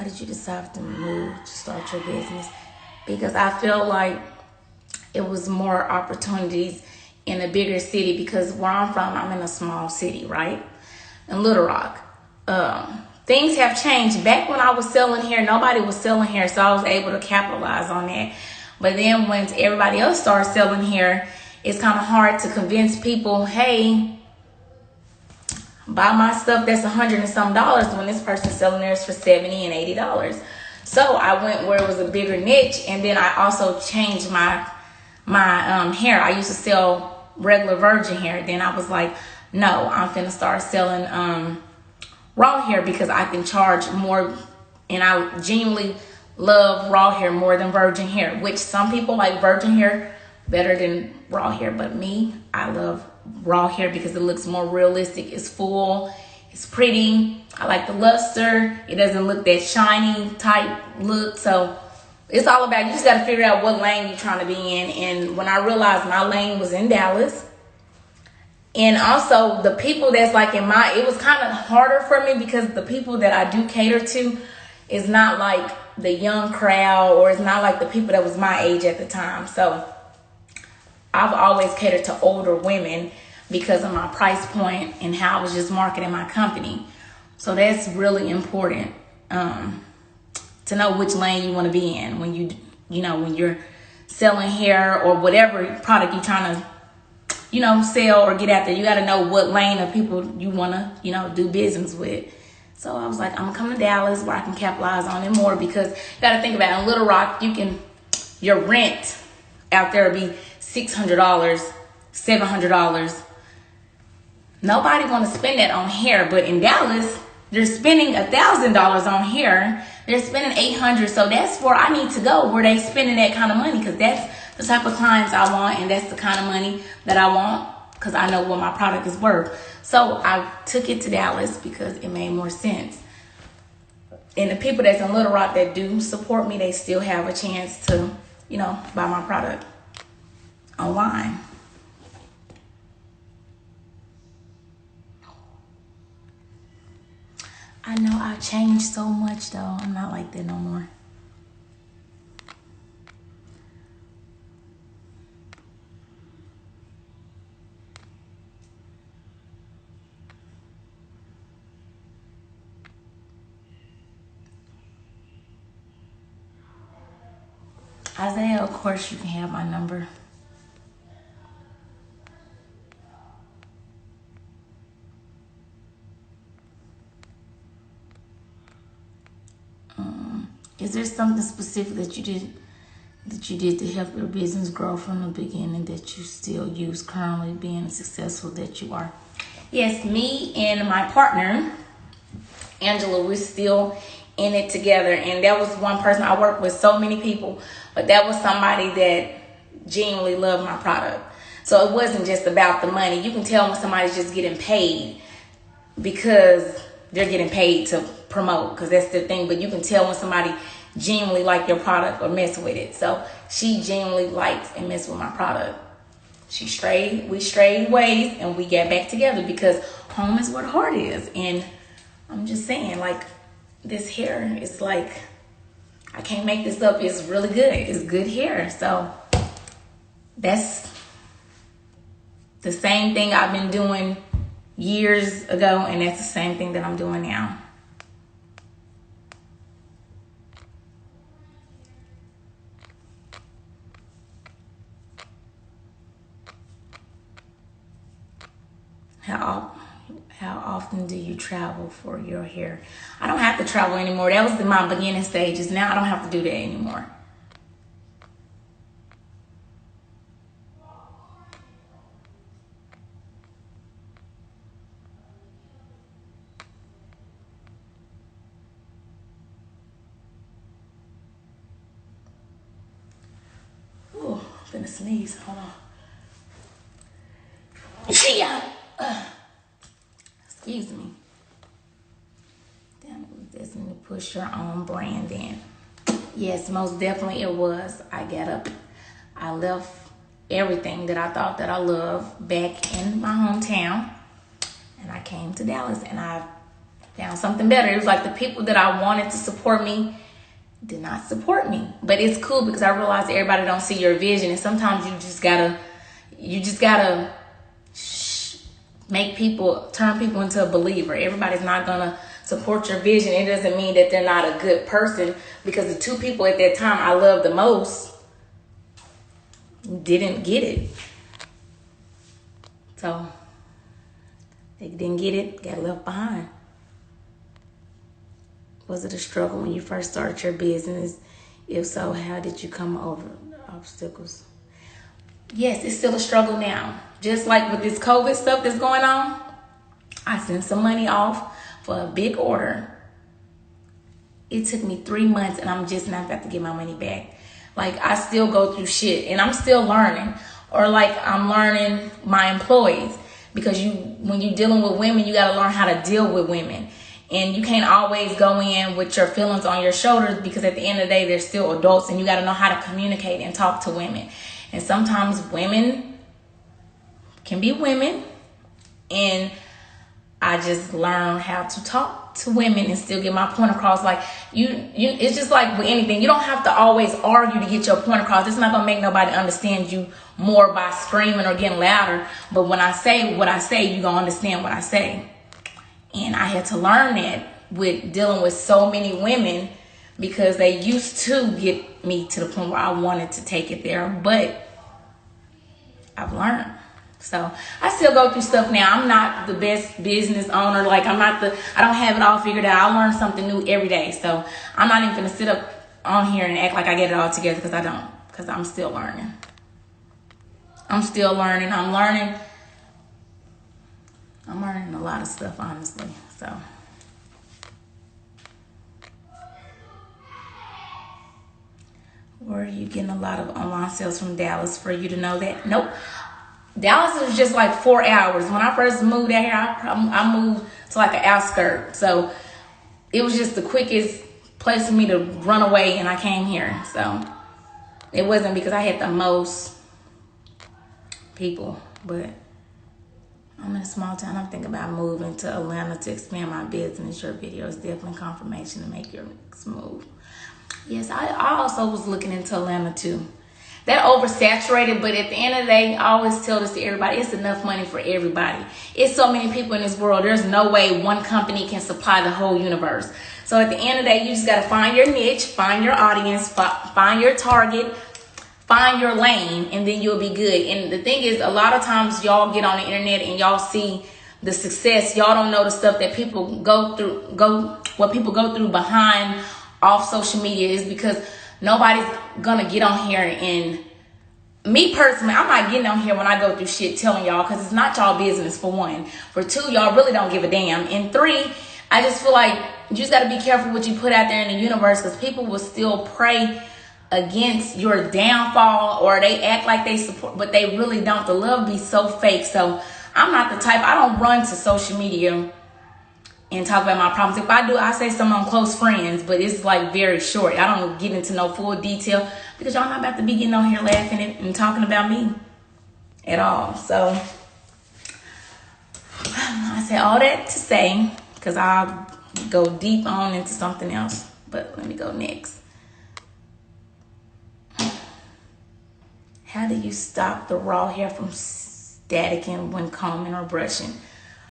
did you decide to move to start your business? Because I feel like it was more opportunities in a bigger city, because where I'm from, I'm in a small city, right? In Little Rock. Things have changed. Back when I was selling here, nobody was selling here, so I was able to capitalize on that. But then when everybody else started selling here, it's kind of hard to convince people, hey, buy my stuff that's $100 and some when this person's selling theirs for $70 and $80. So I went where it was a bigger niche, and then I also changed my hair. I used to sell regular virgin hair. Then I was like, no, I'm finna start selling raw hair, because I can charge more, and I genuinely love raw hair more than virgin hair, which some people like virgin hair better than raw hair, but me, I love raw hair because it looks more realistic. It's full, it's pretty. I like the luster. It doesn't look that shiny type look. So it's all about, you just got to figure out what lane you're trying to be in. And when I realized my lane was in Dallas, and also the people that's like in my, it was kind of harder for me because the people that I do cater to is not like the young crowd, or it's not like the people that was my age at the time. So I've always catered to older women because of my price point and how I was just marketing my company. So that's really important, to know which lane you want to be in when when you're selling hair or whatever product you're trying to sell or get out there. You got to know what lane of people you want to, do business with. So I was like, I'm going to come to Dallas where I can capitalize on it more, because you got to think about it. In Little Rock, your rent out there will be $600, $700. Nobody want to spend that on hair, but in Dallas, they're spending $1,000 on hair. They're spending $800. So that's where I need to go, where they spending that kind of money, because that's the type of clients I want, and that's the kind of money that I want, because I know what my product is worth. So I took it to Dallas because it made more sense. And the people that's in Little Rock that do support me, they still have a chance to, buy my product online. I know I changed so much though. I'm not like that no more. Isaiah, of course you can have my number. Is there something specific that you did to help your business grow from the beginning that you still use currently, being successful that you are? Yes, me and my partner, Angela, we're still in it together. And that was one person. I work with so many people, but that was somebody that genuinely loved my product. So it wasn't just about the money. You can tell when somebody's just getting paid because they're getting paid to promote, because that's the thing. But you can tell when somebody genuinely like your product or mess with it. So she genuinely liked and messed with my product. We strayed ways, and we got back together because home is where the heart is. And I'm just saying, like, this hair is like, I can't make this up. It's really good. It's good hair. So that's the same thing I've been doing years ago, and that's the same thing that I'm doing now. How often do you travel for your hair? I don't have to travel anymore. That was my beginning stages. Now I don't have to do that anymore. Ooh, I'm finna sneeze. Hold on. Excuse me. Damn, this need to push your own brand in. Yes, most definitely it was. I left everything that I thought that I loved back in my hometown, and I came to Dallas, and I Found something better. It was like the people that I wanted to support me did not support me. But it's cool because I realized everybody don't see your vision, and sometimes you just gotta turn people into a believer. Everybody's not gonna support your vision. It doesn't mean that they're not a good person, because the two people at that time I loved the most didn't get it. So they didn't get it, got left behind. Was it a struggle when you first started your business? If so, how did you come over obstacles? Yes, it's still a struggle now. Just like with this COVID stuff that's going on, I sent some money off for a big order. It took me 3 months and I'm just not about to get my money back. Like, I still go through shit and I'm still learning. Or like, I'm learning my employees, because when you're dealing with women, you got to learn how to deal with women. And you can't always go in with your feelings on your shoulders, because at the end of the day, they're still adults, and you got to know how to communicate and talk to women. And sometimes women can be women, and I just learned how to talk to women and still get my point across. Like, it's just like with anything. You don't have to always argue to get your point across. It's not going to make nobody understand you more by screaming or getting louder. But when I say what I say, you're going to understand what I say. And I had to learn that with dealing with so many women, because they used to get me to the point where I wanted to take it there. But I've learned. So I still go through stuff now. I'm not the best business owner. Like, I don't have it all figured out. I learn something new every day. So I'm not even going to sit up on here and act like I get it all together, because I don't. Because I'm still learning. I'm learning a lot of stuff, honestly. So were you getting a lot of online sales from Dallas for you to know that? Nope. Dallas is just like 4 hours. When I first moved out here, I moved to like an outskirt. So it was just the quickest place for me to run away, and I came here. So it wasn't because I had the most people, but I'm in a small town. I'm thinking about moving to Atlanta to expand my business. Your video is definitely confirmation to make your next move. Yes, I also was looking into Atlanta too. That oversaturated, but at the end of the day, I always tell this to everybody, it's enough money for everybody. It's so many people in this world. There's no way one company can supply the whole universe. So at the end of the day, you just got to find your niche, find your audience, find your target, find your lane, and then you'll be good. And the thing is, a lot of times y'all get on the internet and y'all see the success. Y'all don't know the stuff that people go through behind off social media, is because nobody's gonna get on here. And me personally, I'm not getting on here when I go through shit telling y'all, because it's not y'all business, for one. For two, y'all really don't give a damn. And three, I just feel like you just gotta be careful what you put out there in the universe, because people will still pray against your downfall, or they act like they support, but they really don't. The love be so fake. So I'm not the type, I don't run to social media and talk about my problems. If I do, I say some on close friends, but it's like very short. I don't get into no full detail, because y'all not about to be getting on here laughing and talking about me at all. So I say all that to say, because I'll go deep on into something else. But let me go next. How do you stop the raw hair from staticking when combing or brushing?